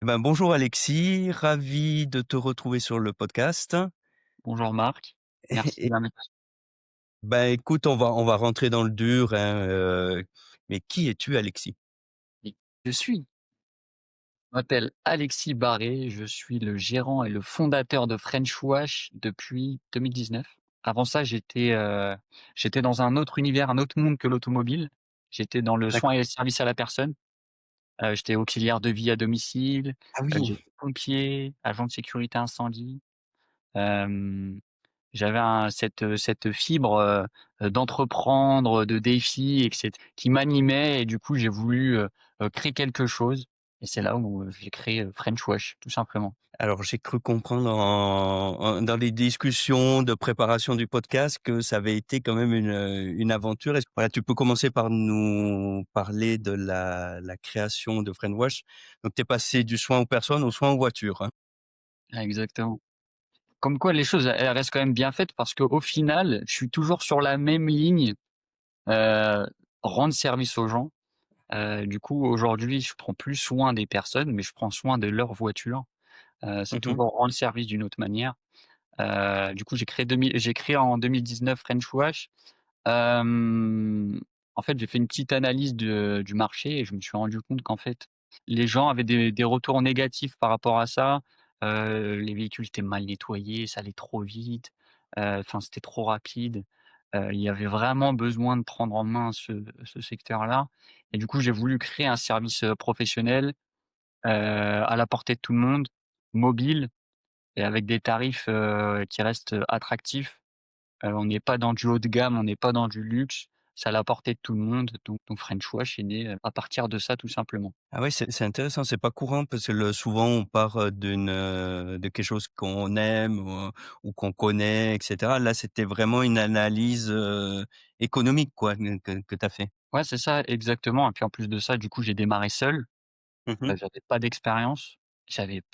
Eh ben, bonjour Alexis, ravi de te retrouver sur le podcast. Bonjour Marc, merci Et de l'invitation. bah, écoute, on va rentrer dans le dur, hein, mais qui es-tu Alexis? Je m'appelle Alexis Barré, je suis le gérant et le fondateur de French Wash depuis 2019. Avant ça, j'étais dans un autre univers, un autre monde que l'automobile. J'étais dans le soin D'accord. et le service à la personne. J'étais auxiliaire de vie à domicile, Ah oui! j'étais pompier, agent de sécurité incendie. Hem J'avais cette fibre, d'entreprendre, de défi et qui m'animait et du coup j'ai voulu, créer quelque chose et c'est là où, j'ai créé, French Wash, tout simplement. Alors j'ai cru comprendre dans les discussions de préparation du podcast que ça avait été quand même une aventure. Est-ce voilà, tu peux commencer par nous parler de la création de Friendwash. Donc tu es passé du soin aux personnes au soin aux voitures, hein? Exactement. Comme quoi les choses, elles restent quand même bien faites parce qu'au final, je suis toujours sur la même ligne, heu, rendre service aux gens. Du coup aujourd'hui, je prends plus soin des personnes, mais je prends soin de leur voiture. C'est Mmh. toujours rendre service d'une autre manière. Du coup, j'ai créé en 2019 French Wash. Hem, En fait, j'ai fait une petite analyse du marché et je me suis rendu compte qu'en fait, les gens avaient des retours négatifs par rapport à ça. Les véhicules étaient mal nettoyés, ça allait trop vite, enfin, c'était trop rapide. Il y avait vraiment besoin de prendre en main ce secteur-là et du coup, j'ai voulu créer un service, professionnel, à la portée de tout le monde, mobile et avec des tarifs, qui restent, attractifs. On n'est pas dans du haut de gamme, on n'est pas dans du luxe, c'est à la portée de tout le monde, donc French Wash est né, à partir de ça tout simplement. Ah ouais, c'est intéressant, c'est pas courant parce que souvent on part, de quelque chose qu'on aime ou qu'on connaît et cetera. Là, c'était vraiment une analyse, économique quoi, que tu as fait? Ouais, c'est ça, exactement et puis en plus de ça, du coup, j'ai démarré seul, Mmh mh. j'avais pas d'expérience, j'avais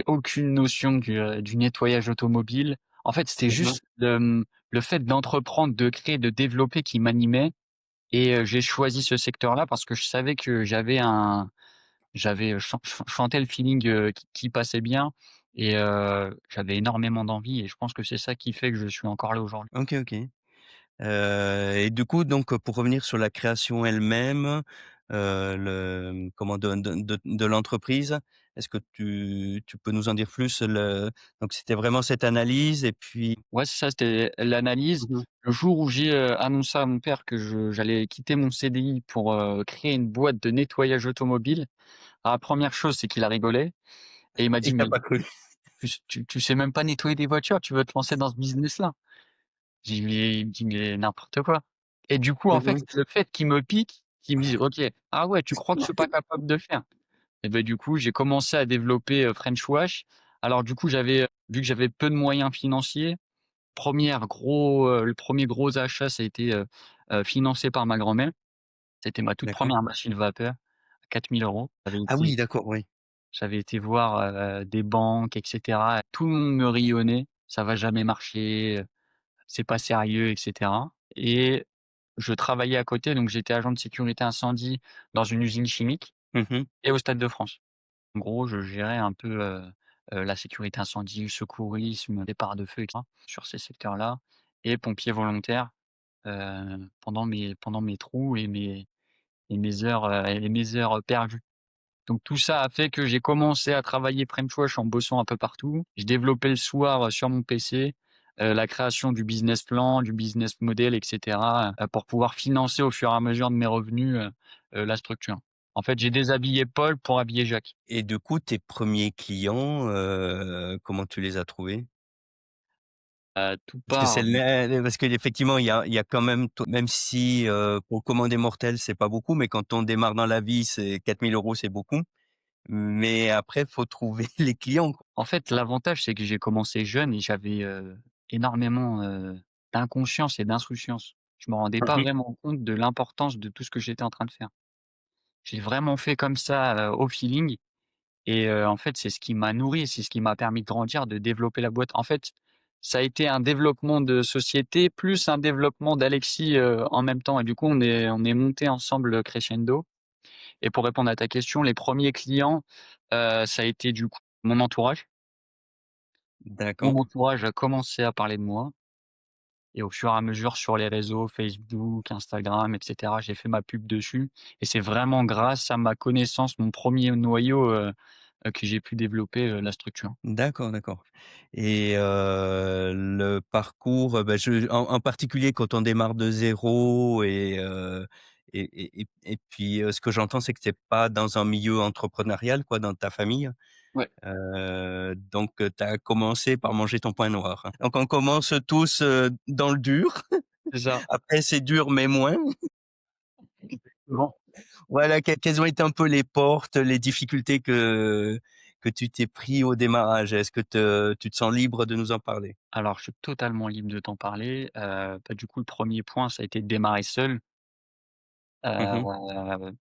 aucune notion du nettoyage automobile. En fait, c'était Mmh. juste le fait d'entreprendre, de créer, de développer qui m'animait et j'ai choisi ce secteur-là parce que je savais que j'avais, chanté le feeling, qui passait bien et j'avais énormément d'envie et je pense que c'est ça qui fait que je suis encore là aujourd'hui. OK, OK. Et du coup donc, pour revenir sur la création elle-même, comment de l'entreprise, est-ce que tu peux nous en dire plus? Donc c'était vraiment cette analyse et puis Ouais, c'est ça, c'était l'analyse. mmh mh. Le jour où j'ai, annoncé à mon père que j'allais quitter mon CDI pour, créer une boîte de nettoyage automobile, alors la première chose, c'est qu'il a rigolé et il m'a dit: Il t'a «Mais pas cru? tu sais même pas nettoyer des voitures, tu veux te lancer dans ce business-là?» J'ai dit: «Mais» il me dit: «Mais n'importe quoi» et du coup, en Mmh fait, mh. c'est le fait qu'il me pique, qui me dise: «OK, ah ouais, tu crois que je suis pas capable de le faire?» Et bah, du coup, j'ai commencé à développer, French Wash. Alors du coup, vu que j'avais peu de moyens financiers, le premier gros achat, ça a été, financé par ma grand-mère. C'était ma toute D'accord. première machine vapeur à 4 000 €. Ah oui, d'accord, oui. J'avais été voir, des banques et cetera. Tout le monde me rionnait: «Ça va jamais marcher, c'est pas sérieux» et cetera et je travaillais à côté, donc j'étais agent de sécurité incendie dans une usine chimique Mmh mh. et au Stade de France. En gros, je gérais un peu, la sécurité incendie, le secourisme, départ de feu et cetera, sur ces secteurs-là et pompier volontaire, pendant mes trous et mes heures perdues. Donc tout ça a fait que j'ai commencé à travailler French Wash en bossant un peu partout. Je développais le soir, sur mon PC, la création du business plan, du business model et cetera, pour pouvoir financer au fur et à mesure de mes revenus, la structure. En fait, j'ai déshabillé Paul pour habiller Jacques. Et du coup, tes premiers clients, comment tu les as trouvés? Tout Parce que part parce qu'effectivement, il y a quand même même si, pour commander mortel, c'est pas beaucoup, mais quand on démarre dans la vie, c'est 4 000 €, c'est beaucoup. Mais après, faut trouver les clients, quoi. En fait, l'avantage, c'est que j'ai commencé jeune et j'avais, énormément, d'inconscience et d'insouciance. Je me rendais Mmh pas mh. vraiment compte de l'importance de tout ce que j'étais en train de faire. J'ai vraiment fait comme ça, au feeling et en fait, c'est ce qui m'a nourri, c'est ce qui m'a permis de grandir, de développer la boîte. En fait, ça a été un développement de société plus un développement d'Alexis, en même temps et du coup, on est montés ensemble, crescendo Et pour répondre à ta question, les premiers clients, ça a été du coup mon entourage. Mon D'accord, entourage a commencé à parler de moi et au fur et à mesure sur les réseaux Facebook, Instagram et cetera, j'ai fait ma pub dessus et c'est vraiment grâce à ma connaissance, mon premier noyau, que j'ai pu développer, la structure. d'accord, d'accord et le parcours, bah, en particulier quand on démarre de zéro et puis, ce que j'entends, c'est que tu es pas dans un milieu entrepreneurial, quoi, dans ta famille? Ouais, Donc, tu as commencé par manger ton pain noir, hein. Donc on commence tous, dans le dur. c'est ça. Après c'est dur mais moins. Exactement. Voilà, quelles ont été un peu les portes, les difficultés que tu t'es pris au démarrage? Est-ce que tu te sens libre de nous en parler? Alors je suis totalement libre de t'en parler, bah, du coup, le premier point, ça a été de démarrer seul. Mmh mh. Heu,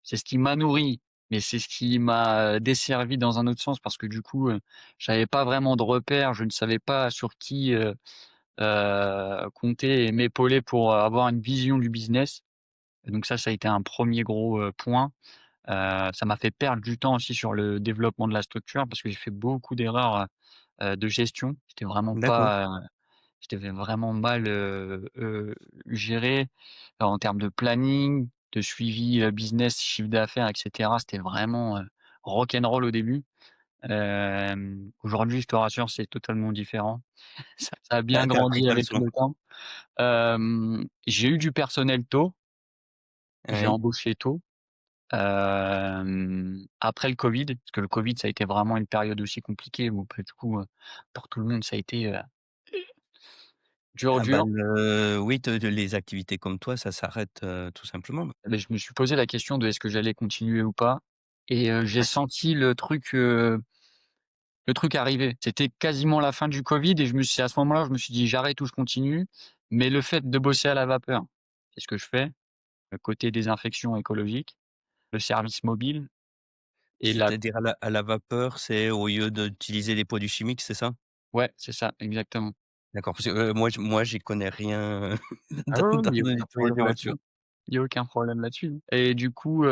c'est ce qui m'a nourri, mais c'est ce qui m'a desservi dans un autre sens parce que du coup, j'avais pas vraiment de repères, je ne savais pas sur qui, compter et m'épauler pour avoir une vision du business. Et donc ça a été un premier gros, point. Ça m'a fait perdre du temps aussi sur le développement de la structure parce que j'ai fait beaucoup d'erreurs, de gestion. D'accord, J'étais vraiment mal, géré, en termes de planning, de suivi, business, chiffre d'affaires et cetera. C'était vraiment, rock and roll au début. Aujourd'hui, je te rassure, c'est totalement différent. Ça a tu bien as appris grandi ta avec leçon. le temps. J'ai eu du personnel tôt, j'ai Oui. embauché tôt. Après le covid, parce que le covid, ça a été vraiment une période aussi compliquée où, bah, du coup, pour tout le monde, ça a été, dur, Ah bah, dur. oui, te les activités comme toi, ça s'arrête, tout simplement. Beh, je me suis posé la question de est-ce que j'allais continuer ou pas et j'ai Ouais, senti le truc arriver. C'était quasiment la fin du covid et je me suis à ce moment-là, je me suis dit: «J'arrête ou je continue». Mais le fait de bosser à la vapeur, c'est ce que je fais, le côté désinfection écologique, le service mobile et la c'est-à-dire à la vapeur, c'est au lieu d'utiliser des produits chimiques, c'est ça? ouais, c'est ça, exactement. D'accord, parce que, moi j'y connais rien Ah ouais, ouais, dans mais il y a le aucun nettoyage problème de voiture. là-dessus. Il y a aucun problème là-dessus et du coup,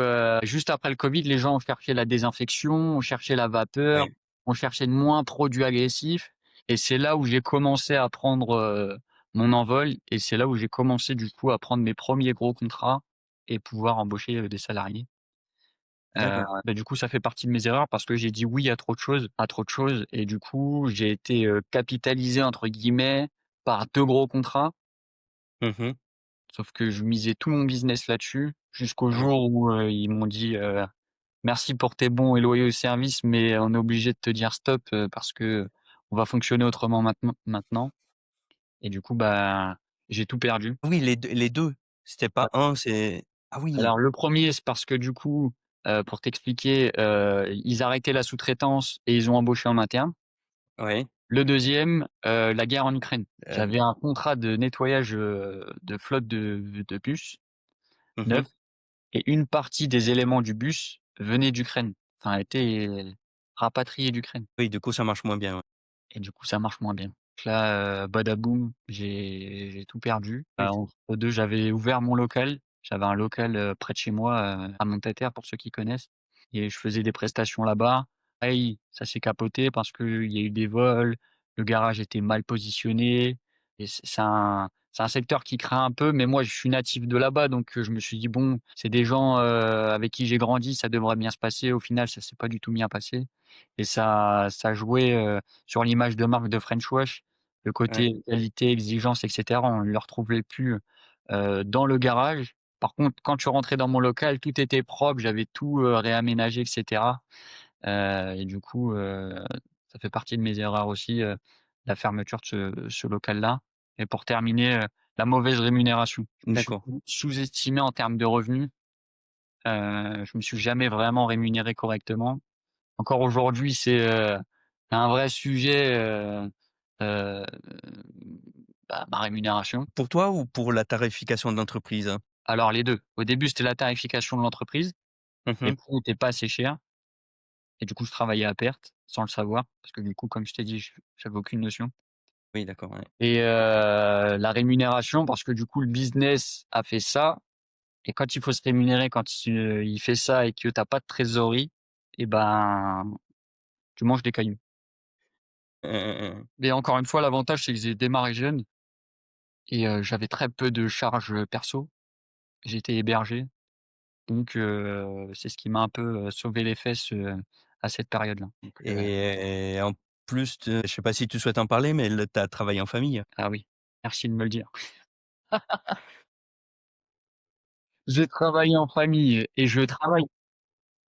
juste après le covid, les gens ont cherché la désinfection, ont cherché la vapeur, Oui, ont cherché moins de produits agressifs et c'est là où j'ai commencé à prendre, mon envol et c'est là où j'ai commencé du coup à prendre mes premiers gros contrats et pouvoir embaucher, des salariés. d'accord, Bah, du coup, ça fait partie de mes erreurs parce que j'ai dit oui à trop de choses et du coup, j'ai été, «capitalisé» entre guillemets par 2 gros contrats. mmh mh. Sauf que je misais tout mon business là-dessus, jusqu'au jour où, ils m'ont dit, «Merci pour tes bons et loyaux services, mais on est obligé de te dire stop, parce qu'on va fonctionner autrement maintenant» et du coup, bah, j'ai tout perdu. Oui, les 2. C'était pas Ouais. un, c'est ah oui, Alors le premier, c'est parce que du coup, pour t'expliquer, ils arrêtaient la sous-traitance et ils ont embauché en interne. oui, Le deuxième, la guerre en Ukraine. heu, J'avais un contrat de nettoyage, de flotte de bus mmh mh. neufs. Et une partie des éléments du bus venaient d'Ukraine, enfin étaient rapatriés d'Ukraine Oui, du coup, ça marche moins bien, ouais. et du coup ça marche moins bien. Donc là, badaboum, j'ai tout perdu. Oui, Entre 2, j'avais ouvert mon local. J'avais un local, près de chez moi, à Montataire pour ceux qui connaissent et je faisais des prestations là-bas. Pareil, ça s'est capoté parce qu'il y a eu des vols, le garage était mal positionné et c'est un secteur qui craint un peu, mais moi je suis natif de là-bas donc je me suis dit: «Bon, c'est des gens, avec qui j'ai grandi, ça devrait bien se passer». Au final, ça s'est pas du tout bien passé et ça jouait, sur l'image de marque de French Wash, le ouais, côté qualité, exigence et cetera, on ne le retrouvait plus, dans le garage. Par contre, quand tu rentrais dans mon local, tout était propre, j'avais tout, réaménagé et cetera, et du coup, ça fait partie de mes erreurs aussi, la fermeture de ce local-là et pour terminer, la mauvaise rémunération. Je me suis d'accord. sous-estimé en termes de revenus, je me suis jamais vraiment rémunéré correctement. Encore aujourd'hui, c'est un vrai sujet, heu, bah, ma rémunération. Pour toi ou pour la tarification de l'entreprise? Alors les 2. Au début, c'était la tarification de l'entreprise. Mmh Les mh. prix n'étaient pas assez chers et du coup, je travaillais à perte, sans le savoir, parce que du coup, comme je t'ai dit, j'avais aucune notion Oui, d'accord, ouais. et la rémunération parce que du coup, le business a fait ça, et quand il faut se rémunérer, quand il fait ça et que tu as pas de trésorerie et ben, tu manges des cailloux. Mmh. Mais encore une fois, l'avantage, c'est que j'ai démarré jeune et j'avais très peu de charges, perso. J'étais hébergé, donc c'est ce qui m'a un peu, sauvé les fesses, à cette période-là. Donc Et en plus de je sais pas si tu souhaites en parler, mais tu as travaillé en famille? ah oui, merci de me le dire. J'ai travaillé en famille et je travaille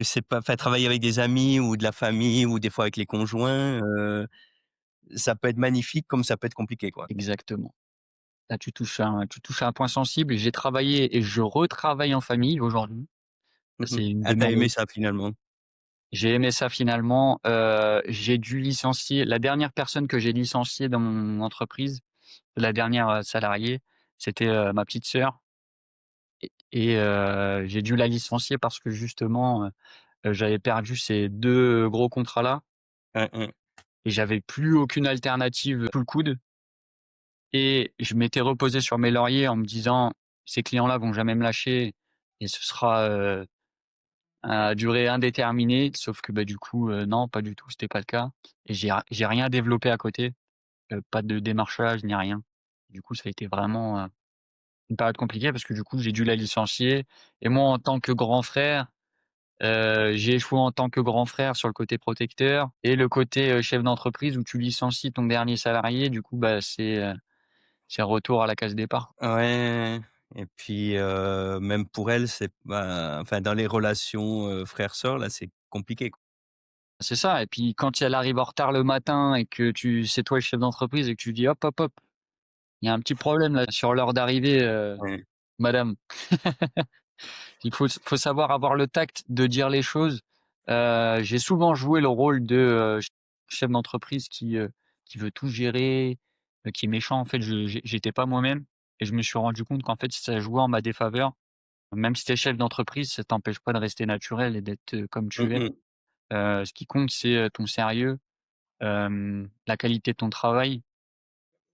C'est pas enfin, travailler avec des amis ou de la famille ou des fois avec les conjoints, ça peut être magnifique comme ça peut être compliqué, quoi. exactement. Là, tu touches à un point sensible. J'ai travaillé et je retravaille en famille aujourd'hui. Ça, Mmh. c'est une Ah, de tu as mes aimé ça finalement? j'ai aimé ça finalement, j'ai dû licencier la dernière personne que j'ai licenciée dans mon entreprise, la dernière, salariée, c'était, ma petite sœur et j'ai dû la licencier parce que justement, j'avais perdu ces 2 gros contrats-là Hein, hein. et j'avais plus aucune alternative sous le coude et je m'étais reposé sur mes lauriers en me disant: «Ces clients-là vont jamais me lâcher et ce sera, à durée indéterminée», sauf que, bah, du coup, non, pas du tout, c'était pas le cas et j'ai rien développé à côté, pas de démarchage ni rien. Du coup, ça a été vraiment, une période compliquée parce que du coup, j'ai dû la licencier et moi, en tant que grand frère, j'ai échoué en tant que grand frère sur le côté protecteur et le côté, chef d'entreprise où tu licencies ton dernier salarié, du coup, bah, c'est retour à la case départ. Ouais et puis, même pour elle, c'est bah, enfin dans les relations, frères-sœurs là, c'est compliqué, quoi. C'est ça et puis quand elle arrive en retard le matin et que c'est toi le chef d'entreprise et que tu dis: «Hop, hop, hop, il y a un petit problème là sur l'heure d'arrivée, Ouais. madame». Il faut savoir avoir le tact de dire les choses. J'ai souvent joué le rôle de, chef d'entreprise qui veut tout gérer, qui est méchant. En fait, j'étais pas moi-même et je me suis rendu compte qu'en fait, ça jouait en ma défaveur. Même si tu es chef d'entreprise, ça t'empêche pas de rester naturel et d'être, comme Mmh tu es. mh. Ce qui compte, c'est, ton sérieux, la qualité de ton travail,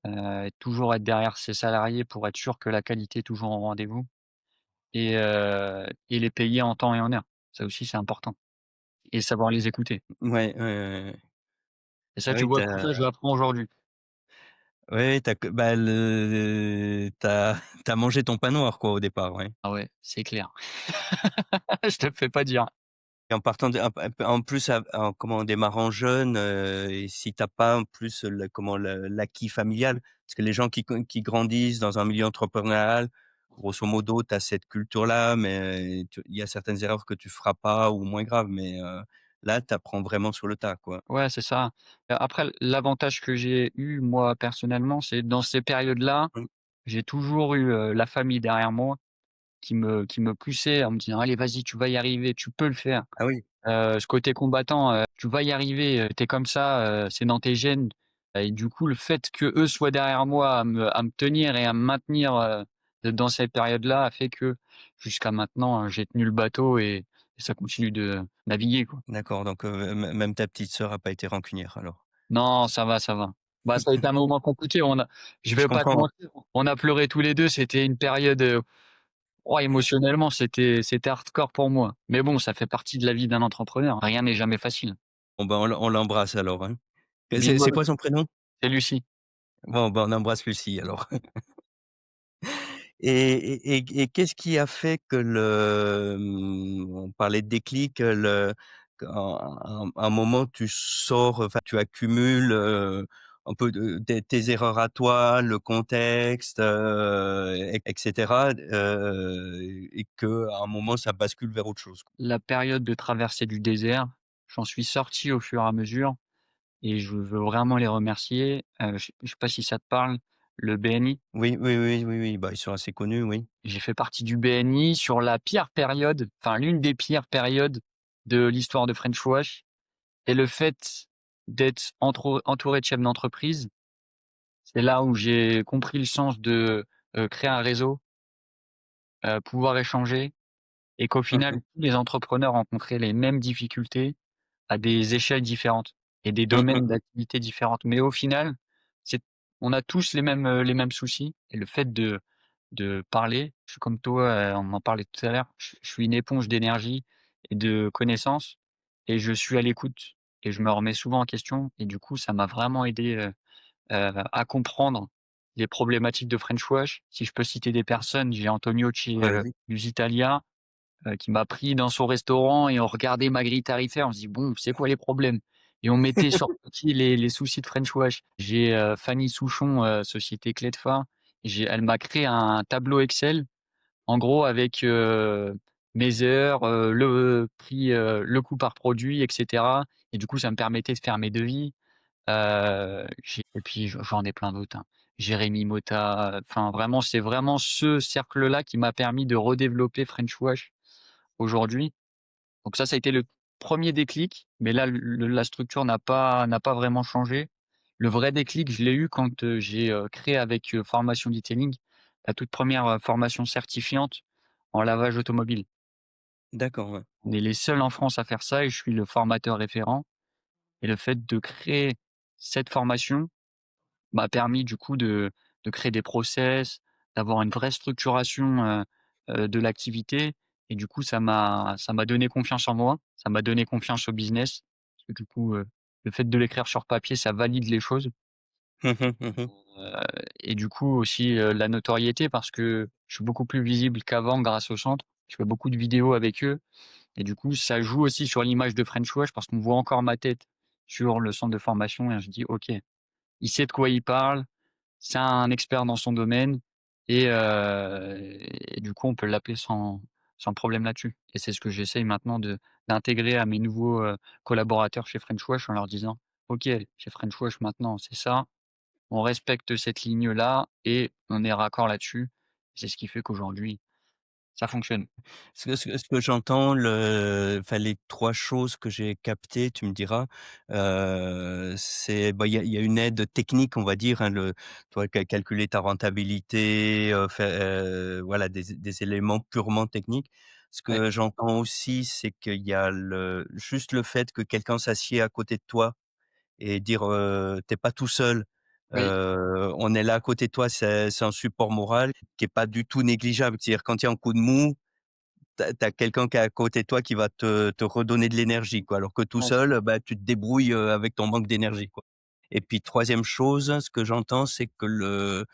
et toujours être derrière ses salariés pour être sûr que la qualité est toujours au rendez-vous et les payer en temps et en heure. Ça aussi, c'est important et savoir les écouter Ouais, ouais, ouais, ouais. et ça, tu Oui, vois, tout ça, je l'apprends aujourd'hui. ouais, tu que bah, tu as mangé ton pain noir, quoi, au départ, ouais. Ah ouais, c'est clair. Je te le fais pas dire. Et en partant de en plus, en comment, en démarrant jeune, et si tu as pas en plus le comment, l'acquis familial, parce que les gens qui grandissent dans un milieu entrepreneurial, grosso modo, tu as cette culture-là, mais il y a certaines erreurs que tu feras pas ou moins graves, mais là, tu apprends vraiment sur le tas, quoi. Ouais, c'est ça. Après, l'avantage que j'ai eu, moi, personnellement, c'est dans ces périodes-là, Mmh. j'ai toujours eu, la famille derrière moi qui me poussait en me disant: «Allez, vas-y, tu vas y arriver, tu peux le faire». Ah oui, Ce côté combattant, tu vas y arriver, tu es comme ça, c'est dans tes gènes et du coup, le fait qu'eux soient derrière moi à me tenir et à me maintenir, dans cette période-là a fait que jusqu'à maintenant, j'ai tenu le bateau et ça continue de naviguer, quoi. d'accord, donc même ta petite sœur a pas été rancunière alors? Non, ça va, ça va. Bah, ça a été un moment compliqué, je Je vais pas te comprends. mentir, on a pleuré tous les 2, c'était une période, émotionnellement, c'était hardcore pour moi. Mais bon, ça fait partie de la vie d'un entrepreneur, rien n'est jamais facile. Bon, ben, on l'embrasse alors, hein. Et Bisous c'est à quoi son prénom? c'est Lucie. Bon, ben, on embrasse Lucie alors. Et qu'est-ce qui a fait que on parlait de déclic, qu'à un moment tu sors, enfin tu accumules, un peu de tes erreurs à toi, le contexte, et cetera, et qu'à un moment ça bascule vers autre chose, quoi? La période de traversée du désert, j'en suis sorti au fur et à mesure et je veux vraiment les remercier. Je sais pas si ça te parle, le BNI. Oui, oui, oui, oui, oui, bah, ils sont assez connus, oui. J'ai fait partie du BNI sur la pire période, enfin l'une des pires périodes de l'histoire de French Wash et le fait d'être entouré de chefs d'entreprise, c'est là où j'ai compris le sens de, créer un réseau, pouvoir échanger et qu'au Mmh final, mh. tous les entrepreneurs rencontraient les mêmes difficultés à des échelles différentes et des Mmh mh domaines mh. d'activité différentes. Mais au final, c'est on a tous les mêmes soucis et le fait de parler. Je suis comme toi, on en parlait tout à l'heure, je suis une éponge d'énergie et de connaissances et je suis à l'écoute et je me remets souvent en question et du coup, ça m'a vraiment aidé, à comprendre les problématiques de French Wash. Si je peux citer des personnes, j'ai Antonio Ouais, vas-y. Italia, qui m'a pris dans son restaurant et on regardait ma grille tarifaire. On se dit: «Bon, c'est quoi les problèmes?» Et on mettait sur pied les soucis de French Wash. J'ai, Fanny Souchon, société Clé de Phare, elle m'a créé un tableau Excel, en gros avec, mes heures, le prix, le coût par produit et cetera et du coup, ça me permettait de faire mes devis. J'ai et puis j'en ai plein d'autres, hein. Jérémy Motta, enfin vraiment, c'est vraiment ce cercle-là qui m'a permis de redévelopper French Wash aujourd'hui. Donc ça a été le premier déclic, mais là, la structure n'a pas vraiment changé. Le vrai déclic, je l'ai eu quand, j'ai, créé avec, Formation Detailing, la toute première formation certifiante en lavage automobile. D'accord, ouais. On est les seuls en France à faire ça et je suis le formateur référent et le fait de créer cette formation m'a permis du coup de créer des process, d'avoir une vraie structuration, de l'activité et du coup ça m'a donné confiance en moi, ça m'a donné confiance au business. Parce que du coup, le fait de l'écrire sur papier, ça valide les choses, Mmh mh, mmh. heu et du coup aussi, la notoriété parce que je suis beaucoup plus visible qu'avant grâce au centre. Je fais beaucoup de vidéos avec eux et du coup ça joue aussi sur l'image de French Wash parce qu'on voit encore ma tête sur le centre de formation et je dis: «OK, il sait de quoi il parle». C'est un expert dans son domaine et du coup, on peut l'appeler sans problème là-dessus et c'est ce que j'essaye maintenant d'intégrer à mes nouveaux, collaborateurs chez French Wash en leur disant: «OK, chez French Wash maintenant, c'est ça, on respecte cette ligne-là et on est raccord là-dessus». C'est ce qui fait qu'aujourd'hui, ça fonctionne. Ce que j'entends, enfin, les 3 choses que j'ai captées, tu me diras, c'est, bah, il y a une aide technique, on va dire, hein, toi, calculer ta rentabilité, voilà, des éléments purement techniques. Ce Ouais, que j'entends aussi, c'est qu'il y a juste le fait que quelqu'un s'assied à côté de toi et dire, «Tu pas tout seul, oui, on est là à côté de toi», c'est un support moral qui est pas du tout négligeable. C'est-à-dire quand il y a un coup de mou, tu as quelqu'un qui est à côté de toi qui va te redonner de l'énergie, quoi. Alors que tout ouais, c'est seul, bah, tu te débrouilles, avec ton manque d'énergie, quoi. Et puis troisième chose, ce que j'entends, c'est que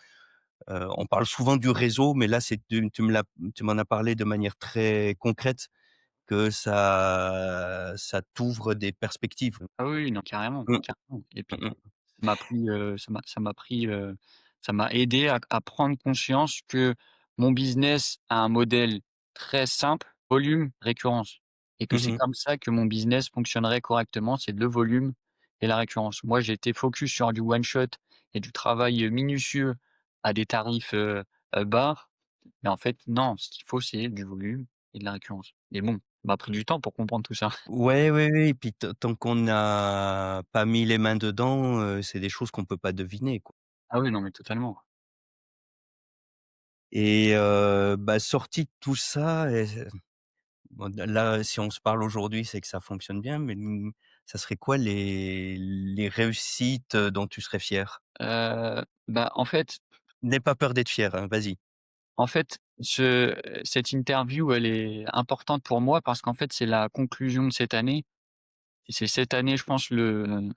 on parle souvent du réseau, mais là, tu m'en as parlé de manière très concrète, que ça t'ouvre des perspectives. ah oui, oui, non, carrément, Mmh, carrément et mmh puis mh. ça m'a aidé à prendre conscience que mon business a un modèle très simple, volume, récurrence et que c'est Mmh. comme ça que mon business fonctionnerait correctement, c'est le volume et la récurrence. Moi, j'ai été focus sur du one shot et du travail, minutieux à des tarifs, bas, mais en fait, non, ce qu'il faut, c'est du volume et de la récurrence et bon, ça m'a pris du temps pour comprendre tout ça. Ouais, oui, oui, et puis tant qu'on n'a pas mis les mains dedans, c'est des choses qu'on peut pas deviner, quoi. Ah oui, non, mais totalement. Et bah, sorti de tout ça, bon, là, si on se parle aujourd'hui, c'est que ça fonctionne bien, mais ça serait quoi les réussites, dont tu serais fier? Bah, N'aie pas peur d'être fier, hein, vas-y. en fait, cette interview, elle est importante pour moi parce qu'en fait, c'est la conclusion de cette année et c'est cette année, je pense, le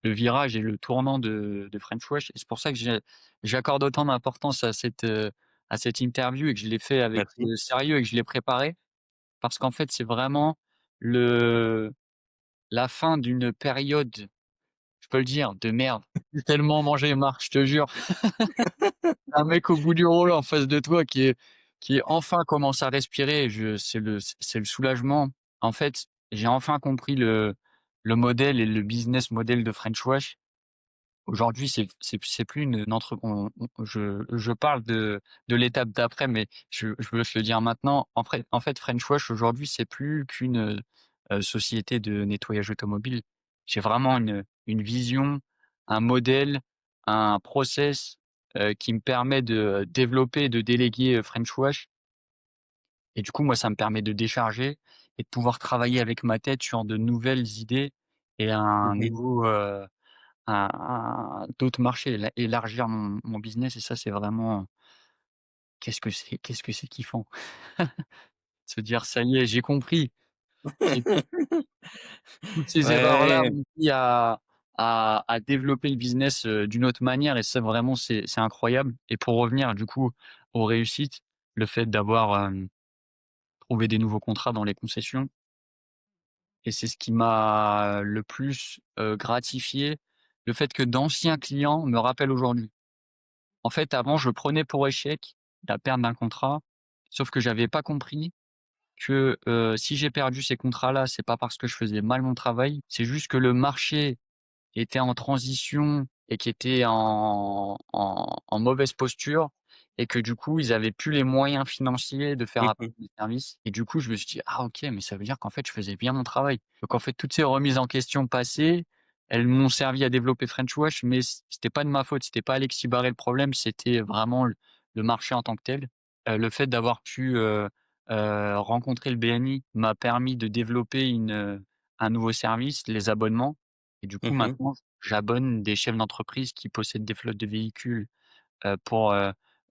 virage et le tournant de French Wash et c'est pour ça que j'accorde autant d'importance à cette interview et que je l'ai fait avec, Merci. sérieux et que je l'ai préparée parce qu'en fait, c'est vraiment le la fin d'une période, je peux le dire, de merde. J'ai tellement mangé marre, je te jure. Un mec au bout du rouleau en face de toi qui est enfin commence à respirer, c'est le soulagement. En fait, j'ai enfin compris le modèle et le business model de French Wash. Aujourd'hui, c'est plus une entre on je parle de l'étape d'après, mais je veux te le dire maintenant. En fait, French Wash aujourd'hui, c'est plus qu'une, société de nettoyage automobile. J'ai vraiment une vision, un modèle, un process, qui me permet de développer et de déléguer, French Wash et du coup, moi, ça me permet de décharger et de pouvoir travailler avec ma tête sur de nouvelles idées et un Mmh. nouveau, à d'autres marchés, élargir mon business et ça, c'est vraiment qu'est-ce que c'est kiffant? Se dire: «Ça y est, j'ai compris». J'ai Toutes ces erreurs-là Ouais. m'ont appris à développer le business, d'une autre manière et ça vraiment c'est incroyable et pour revenir du coup aux réussites, le fait d'avoir, trouvé des nouveaux contrats dans les concessions et c'est ce qui m'a le plus, gratifié, le fait que d'anciens clients me rappellent aujourd'hui. En fait, avant, je prenais pour échec la perte d'un contrat, sauf que j'avais pas compris que, si j'ai perdu ces contrats-là, c'est pas parce que je faisais mal mon travail, c'est juste que le marché était en transition et qui était en mauvaise posture et que du coup, ils avaient plus les moyens financiers de faire Mmh appel mh. à des services et du coup, je me suis dit: «Ah OK, mais ça veut dire qu'en fait, je faisais bien mon travail». Donc en fait, toutes ces remises en question passées, elles m'ont servi à développer French Wash, mais c'était pas de ma faute, c'était pas Alexis Barré le problème, c'était vraiment le marché en tant que tel. Le fait d'avoir pu, rencontrer le BNI m'a permis de développer un nouveau service, les abonnements et du coup, Mmh. maintenant, j'abonne des chefs d'entreprise qui possèdent des flottes de véhicules, pour,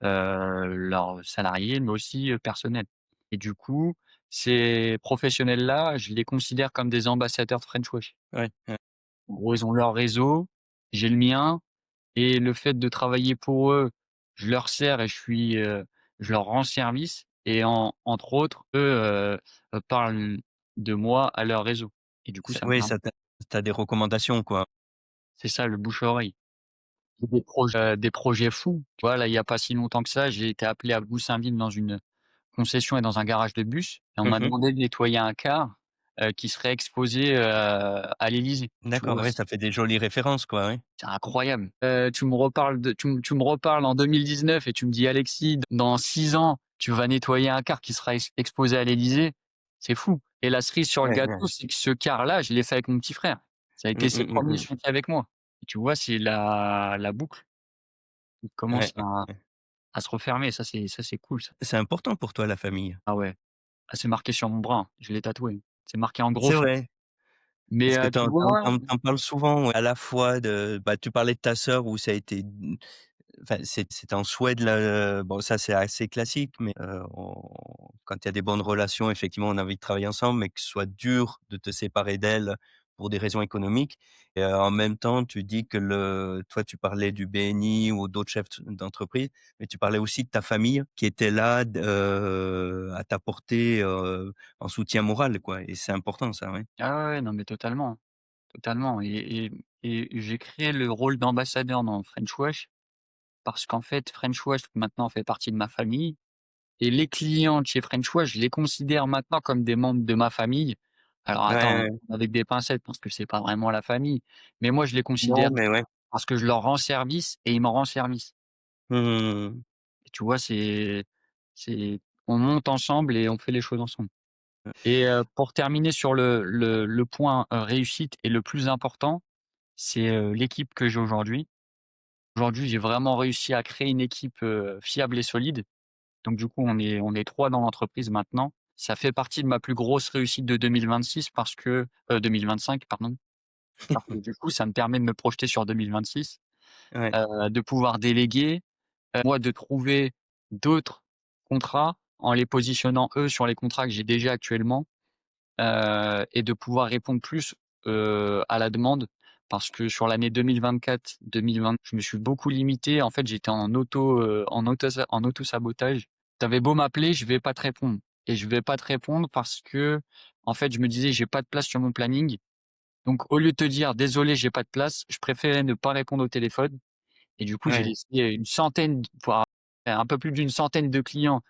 leurs salariés, mais aussi, personnels et du coup, ces professionnels-là, je les considère comme des ambassadeurs de French Wash. Ouais, ouais. En gros, ils ont leur réseau, j'ai le mien et le fait de travailler pour eux, je leur sers et je leur rends service et entre autres, eux, parlent de moi à leur réseau et du coup, Ça ça me oui, permet ça tu as des recommandations, quoi. c'est ça le bouche à oreille. J'ai des projets fous. Tu vois, là, il y a pas si longtemps que ça, j'ai été appelé à Goussainville dans une concession et dans un garage de bus et on m'a Mmh. demandé de nettoyer un car, qui serait exposé, à l'Élysée. Tu D'accord, vois? ouais, ça fait des jolies références, quoi, oui. C'est incroyable. Tu me reparles en 2019 et tu me dis: «Alexis, dans 6 ans, tu vas nettoyer un car qui sera exposé à l'Élysée». C'est fou et la cerise sur le Ouais, gâteau, ouais. c'est que ce car-là, je l'ai fait avec mon petit frère. Ça a été Mmh, ses mmh, mmh, premiers mmh. chantiers avec moi. Et tu vois, c'est la boucle qui Ouais, commence ouais. à se refermer. Ça, c'est cool ça. C'est important pour toi, la famille? Ah ouais. Ah, c'est marqué sur mon bras. Je l'ai tatoué. C'est marqué en gros C'est fond. vrai, Mais, parce que tu vois? tu en parles souvent, ouais, à la fois de bah, tu parlais de ta sœur où ça a été enfin, c'est un souhait de la bon ça c'est assez classique, mais on quand il y a des bonnes relations, effectivement, on a envie de travailler ensemble, mais que ce soit dur de te séparer d'elle pour des raisons économiques et en même temps, tu dis que toi, tu parlais du BNI ou d'autres chefs d'entreprise, mais tu parlais aussi de ta famille qui était là à t'apporter, en soutien moral, quoi et c'est important ça, ouais. Ah ouais, ouais, non mais totalement, totalement et j'ai créé le rôle d'ambassadeur dans French Wash parce qu'en fait, French Wash maintenant fait partie de ma famille et les clients de chez French Wash, je les considère maintenant comme des membres de ma famille. Alors Ouais, attends, ouais. avec des pincettes parce que c'est pas vraiment la famille, mais moi je les Non, considère mais ouais. parce que je leur rends service et ils me rendent service. Mmh. Et tu vois, c'est on monte ensemble et on fait les choses ensemble. Et pour terminer sur le point, réussite et le plus important, c'est, l'équipe que j'ai aujourd'hui. Aujourd'hui, j'ai vraiment réussi à créer une équipe, fiable et solide. Donc du coup, on est 3 dans l'entreprise maintenant. Ça fait partie de ma plus grosse réussite de 2026 parce que 2025 pardon, parce que du coup, ça me permet de me projeter sur 2026, Ouais, de pouvoir déléguer, moi de trouver d'autres contrats en les positionnant eux sur les contrats que j'ai déjà actuellement. Et de pouvoir répondre plus, à la demande parce que sur l'année 2024-2020, je me suis beaucoup limité. En fait, j'étais en auto-sabotage. Tu avais beau m'appeler, je vais pas te répondre et je vais pas te répondre parce que en fait, je me disais: «J'ai pas de place sur mon planning». Donc au lieu de te dire: «Désolé, j'ai pas de place», je préférais ne pas répondre au téléphone et du coup, j'ai ouais. laissé une centaine, voire un peu plus d'une centaine de clients,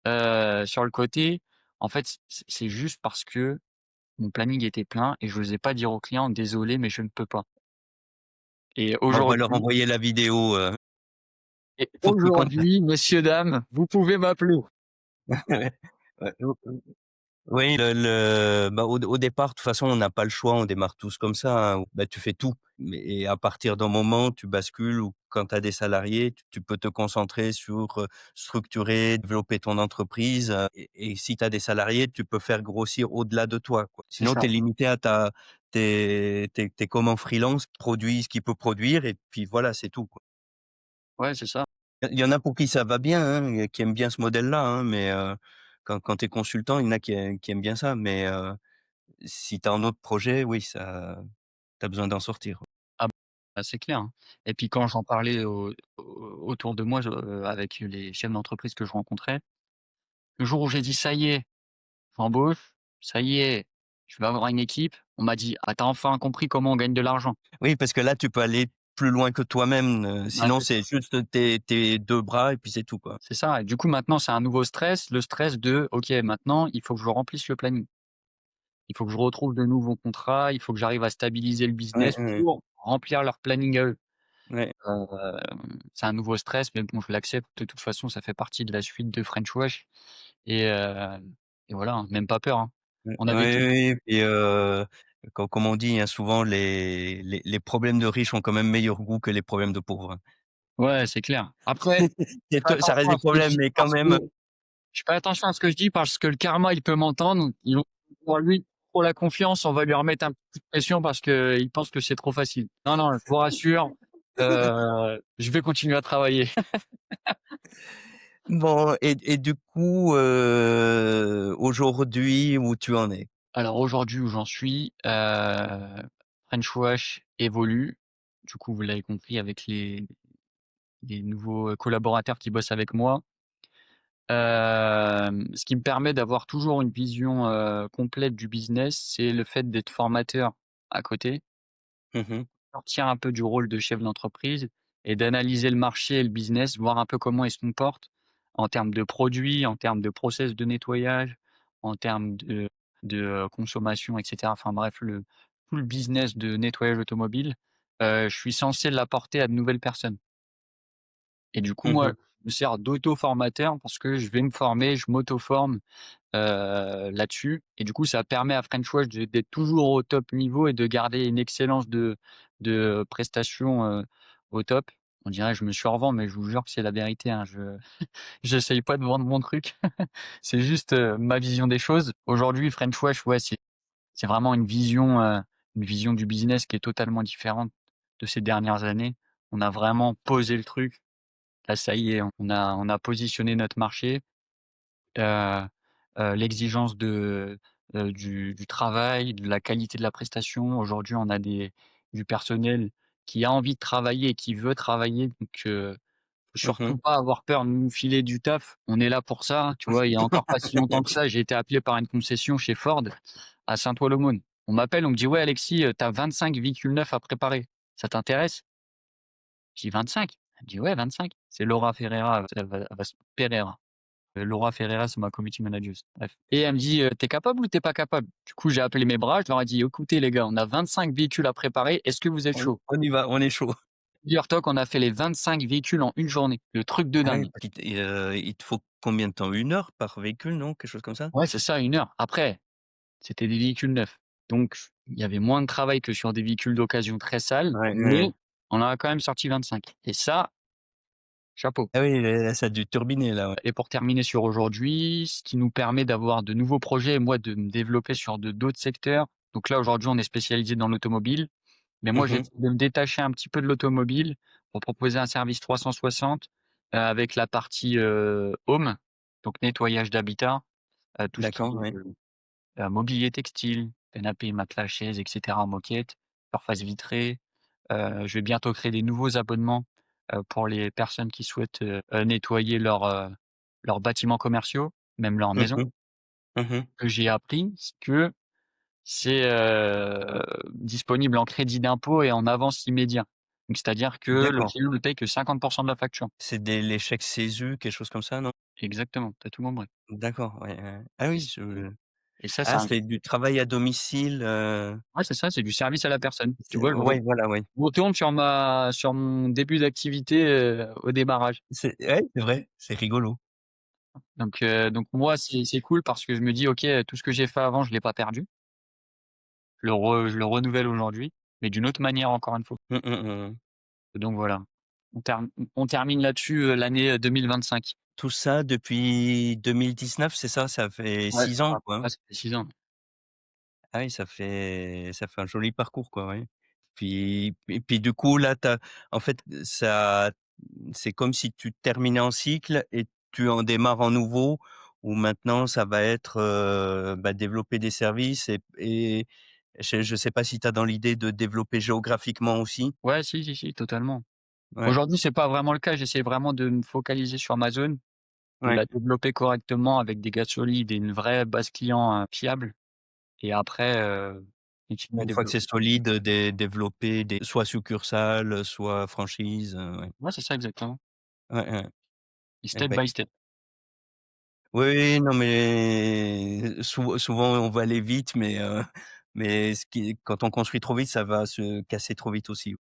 sur le côté. En fait, c'est juste parce que mon planning était plein et je n'osais pas dire aux clients: «Désolé, mais je ne peux pas» et On va leur aujourd'hui envoyer la vidéo, pour qu'ils comprennent. messieurs, dames, vous pouvez m'appeler. Ouais, ouais. Oui, bah, au départ, de toute façon, on n'a pas le choix, on démarre tous comme ça, hein. Bah, tu fais tout, mais et à partir d'un moment, tu bascules ou quand tu as des salariés, tu peux te concentrer sur, structurer, développer ton entreprise, et si tu as des salariés, tu peux faire grossir au-delà de toi, quoi. C'est Sinon, tu ça. es limité à ta tu comme en freelance, produis ce qu'il peut produire et puis voilà, c'est tout, quoi. Ouais, c'est ça. Il y en a pour qui ça va bien, hein, et qui aiment bien ce modèle-là, hein, mais quand tu es consultant, il y en a qui aiment bien ça, mais si tu as un autre projet, oui, ça tu as besoin d'en sortir. Ah bah, c'est clair, hein, et puis quand j'en parlais autour de moi, avec les chefs d'entreprise que je rencontrais, le jour où j'ai dit: «Ça y est, j'embauche, ça y est, je vais avoir une équipe», on m'a dit: «Ah, tu enfin compris comment on gagne de l'argent». Oui, parce que là, tu peux aller plus loin que toi-même, Ouais, sinon c'est ça. c'est juste tes 2 bras et puis c'est tout, quoi. C'est ça et du coup maintenant c'est un nouveau stress, le stress de: «OK, maintenant il faut que je remplisse le planning. Il faut que je retrouve de nouveaux contrats, il faut que j'arrive à stabiliser le Ouais, business ouais, pour remplir leur planning à eux». ouais. C'est un nouveau stress, mais bon, je l'accepte. De toute façon, ça fait partie de la suite de French Wash et et voilà, hein, même pas peur, hein. Oui, On a vécu. oui et comme on dit, hein, souvent les problèmes de riches ont quand même meilleur goût que les problèmes de pauvres, hein. Ouais, c'est clair. Après, je fais Ça reste attention des à ce que je problèmes, dis mais quand parce que même. je fais attention à ce que je dis parce que le karma, il peut m'entendre. Ils vont pour lui, pour la confiance, on va lui remettre un coup de pression parce qu'il pense que c'est trop facile. Non, non, je vous rassure, je vais continuer à travailler. Bon et du coup, aujourd'hui, où tu en es? Alors aujourd'hui où j'en suis, French Wash évolue. Du coup, vous l'avez compris avec les nouveaux, collaborateurs qui bossent avec moi. Ce qui me permet d'avoir toujours une vision, complète du business, c'est le fait d'être formateur à côté, Mmh mh. sortir un peu du rôle de chef d'entreprise et d'analyser le marché et le business, voir un peu comment il se comporte en termes de produits, en termes de process de nettoyage, en termes de consommation et cetera. Enfin bref, le tout le business de nettoyage automobile, je suis censé l'apporter à de nouvelles personnes. Et du coup, Mmh moi, mh. je me sers d'auto-formateur parce que je vais me former, je m'auto-forme, là-dessus et du coup, ça permet à French Wash d'être toujours au top niveau et de garder une excellence de prestation, au top. On dirait je me survends, mais je vous jure que c'est la vérité, hein. Je j'essaye pas de vendre mon truc. C'est juste, ma vision des choses. Aujourd'hui, French Wash, ouais, c'est vraiment une vision du business qui est totalement différente de ces dernières années. On a vraiment posé le truc. Là, ça y est, on a positionné notre marché, heu l'exigence du travail, de la qualité de la prestation. Aujourd'hui, on a du personnel qui a envie de travailler et qui veut travailler, donc faut Mmh surtout mh. pas avoir peur de nous filer du taf. On est là pour ça, tu vois? Il y a encore pas si longtemps que ça, j'ai été appelé par une concession chez Ford à Saint-Ouen-l'Aumône. On m'appelle, on me dit: «Ouais Alexis, tu as 25 véhicules neufs à préparer. Ça t'intéresse?» Je dis: «25?» Elle me dit: «Ouais 25». C'est Laura Ferreira, elle va se Pereira. Laura Ferreira, c'est ma community manager, bref et elle me dit: «Tu capable ou t'es pas capable?» Du coup, j'ai appelé mes bras, je leur ai dit: «Écoutez les gars, on a 25 véhicules à préparer, est-ce que vous êtes chauds?» On y va, on est chaud. Figure-toi qu'on a fait les 25 véhicules en une journée, le truc de Ah oui, dingue. parce il te faut combien de temps? 1 heure par véhicule, non? Quelque chose comme ça? Ouais, c'est ça, 1 heure. Après, c'était des véhicules neufs, donc il y avait moins de travail que sur des véhicules d'occasion très sales, Ouais, ouais, mais ouais. on en a quand même sorti 25 et ça, chapeau. Ah oui, là, ça a dû turbiner là, ouais. Et pour terminer sur aujourd'hui, ce qui nous permet d'avoir de nouveaux projets et moi de me développer sur d'autres secteurs. Donc là, aujourd'hui, on est spécialisé dans l'automobile, mais moi, Mmh mh. j'essaie de me détacher un petit peu de l'automobile pour proposer un service 360, avec la partie, home, donc nettoyage d'habitat, tout ce qui D'accord, est, ouais. mobilier textile, canapé, matelas, chaises et cetera, moquette, surface vitrée. Je vais bientôt créer des nouveaux abonnements, pour les personnes qui souhaitent, nettoyer leurs bâtiments commerciaux, même leur Mmh maison. mh. Mmh mh. Que j'ai appris, c'est que c'est, disponible en crédit d'impôt et en avance immédiat. Donc c'est-à-dire que le D'accord. client ne paye que 50 de la facture. C'est des les chèques CESU, quelque chose comme ça, non? Exactement, tu as tout compris. D'accord, ouais, ouais. Ah Et oui, c je et ça, c'est ah, un c'est du travail à domicile, ouais, c'est ça, c'est du service à la personne. Tu c'est vois, ouais, voilà, ouais. je retourne sur mon début d'activité, au démarrage. C'est ouais, c'est vrai, c'est rigolo. Donc moi, c'est cool parce que je me dis: «OK, tout ce que j'ai fait avant, je l'ai pas perdu. Je le renouvelle aujourd'hui, mais d'une autre manière encore une fois». Mmh mh, mmh mh. Donc voilà, on termine là-dessus, l'année, 2025. Tout ça depuis 2019, c'est ça? Ça fait Ouais, 6 ans, quoi, hein? ouais, ça fait 6 ans. Ah oui, ça fait un joli parcours, quoi, ouais. Puis du coup, là, tu en fait, ça c'est comme si tu terminais un cycle et tu en démarres un nouveau où maintenant ça va être, bah, développer des services et je sais pas si tu as dans l'idée de développer géographiquement aussi? Ouais, si, si, si, totalement. Ouais, Aujourd'hui, c'est pas vraiment le cas. J'essaie vraiment de me focaliser sur ma zone, de ouais. la développer correctement avec des gars solides et une vraie base client, fiable et après, continuer à Une fois que c'est développer. solide, développer des soit succursales, soit franchises, ouais. Ouais, c'est ça exactement Ouais, ouais. et Et step bah, by step. oui, oui, non, mais souvent on va aller vite, mais ce qui quand on construit trop vite, ça va se casser trop vite aussi.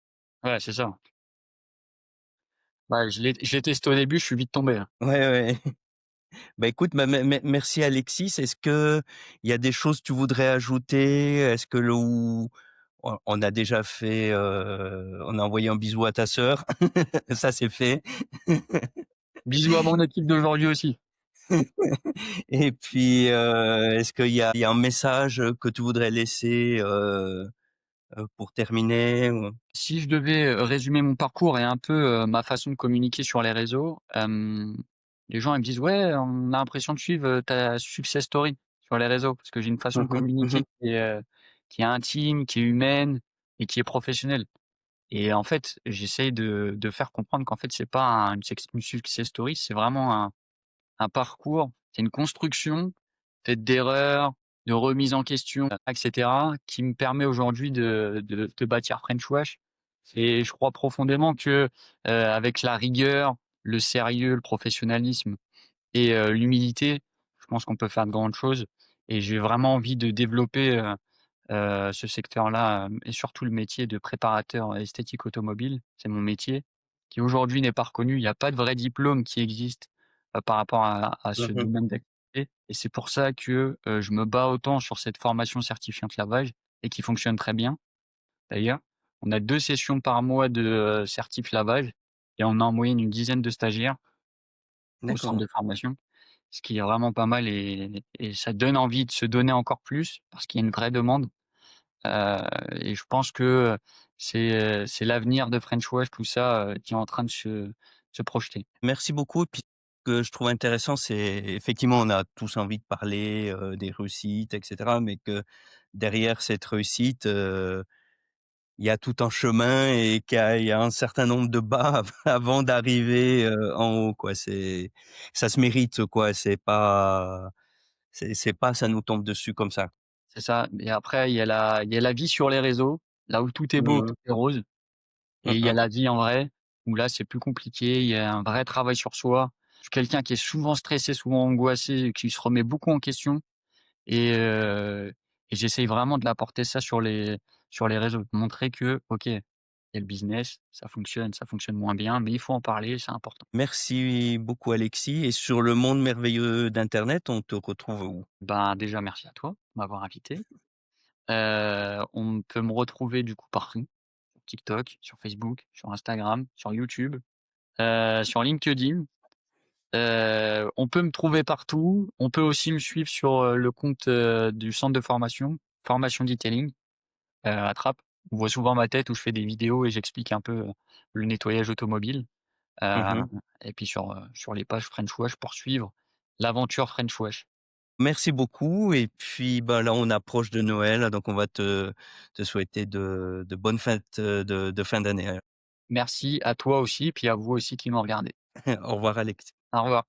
Ouais, c'est ça. Ouais, je l'ai testé au début, je suis vite tombé, hein. Ouais, ouais. Bah, écoute, bah, merci Alexis. Est-ce qu'il y a des choses que tu voudrais ajouter? Est-ce que le ou on a déjà fait, on a envoyé un bisou à ta sœur, ça c'est fait. Bisous à mon équipe d'aujourd'hui aussi. Et puis, est-ce qu'il y a un message, que tu voudrais laisser, pour terminer ou? Si je devais, résumer mon parcours et un peu, ma façon de communiquer sur les réseaux, les gens ils me disent: «Ouais, on a l'impression de suivre, ta success story sur les réseaux». Parce que j'ai une façon Mmh de mh. Mmh. communiquer qui est intime, qui est humaine et qui est professionnelle et en fait, j'essaye de faire comprendre qu'en fait, c'est pas une success story, c'est vraiment un parcours, c'est une construction faite d'erreurs, de remise en question, et cetera, qui me permet aujourd'hui de bâtir French Wash et je crois profondément que, avec la rigueur, le sérieux, le professionnalisme et l'humilité, je pense qu'on peut faire de grandes choses et j'ai vraiment envie de développer, ce secteur-là, et surtout le métier de préparateur esthétique automobile. C'est mon métier qui aujourd'hui n'est pas reconnu. Il y a pas de vrai diplôme qui existe, par rapport à ce Mmh. domaine d'activité et c'est pour ça que, je me bats autant sur cette formation certifiante lavage et qui fonctionne très bien d'ailleurs. On a 2 sessions par mois de, certif lavage et on a en moyenne une dizaine de stagiaires au centre D'accord. de formation, ce qui est vraiment pas mal et ça donne envie de se donner encore plus parce qu'il y a une vraie demande. Heu et je pense que, c'est l'avenir de French Wave, tout ça, qui est en train de se projeter. Merci beaucoup et puis ce que je trouve intéressant, c'est effectivement, on a tous envie de parler, des réussites et cetera, mais que derrière cette réussite, il y a tout un chemin et qu'il y a un certain nombre de bas avant d'arriver, en haut, quoi. Ça se mérite, quoi. C'est pas ça nous tombe dessus comme ça. C'est ça et après il y a la vie sur les réseaux, là où tout est beau, Mmh tout mh. est rose et Mmh il y a mh. la vie en vrai, où là c'est plus compliqué, il y a un vrai travail sur soi. Je suis quelqu'un qui est souvent stressé, souvent angoissé, qui se remet beaucoup en question et heu et j'essaye vraiment de l'apporter ça sur les réseaux. Montrer que, OK, il y a le business, ça fonctionne moins bien, mais il faut en parler, c'est important. Merci beaucoup Alexis et sur le monde merveilleux d'internet, on te retrouve où? Ben, déjà merci à toi de m'avoir invité. On peut me retrouver du coup partout, sur TikTok, sur Facebook, sur Instagram, sur YouTube, sur LinkedIn. On peut me trouver partout. On peut aussi me suivre sur, le compte, du centre de formation, Formation Detailing, Attrape. On voit souvent ma tête où je fais des vidéos et j'explique un peu, le nettoyage automobile. Mmh Heu mh. et puis sur les pages French Wash pour suivre l'aventure French Wash. Merci beaucoup et puis, bah, là, on approche de Noël, donc on va te souhaiter de bonnes fêtes, de fin d'année. Merci à toi aussi, puis à vous aussi qui nous regardez. Au revoir Alex. Au revoir.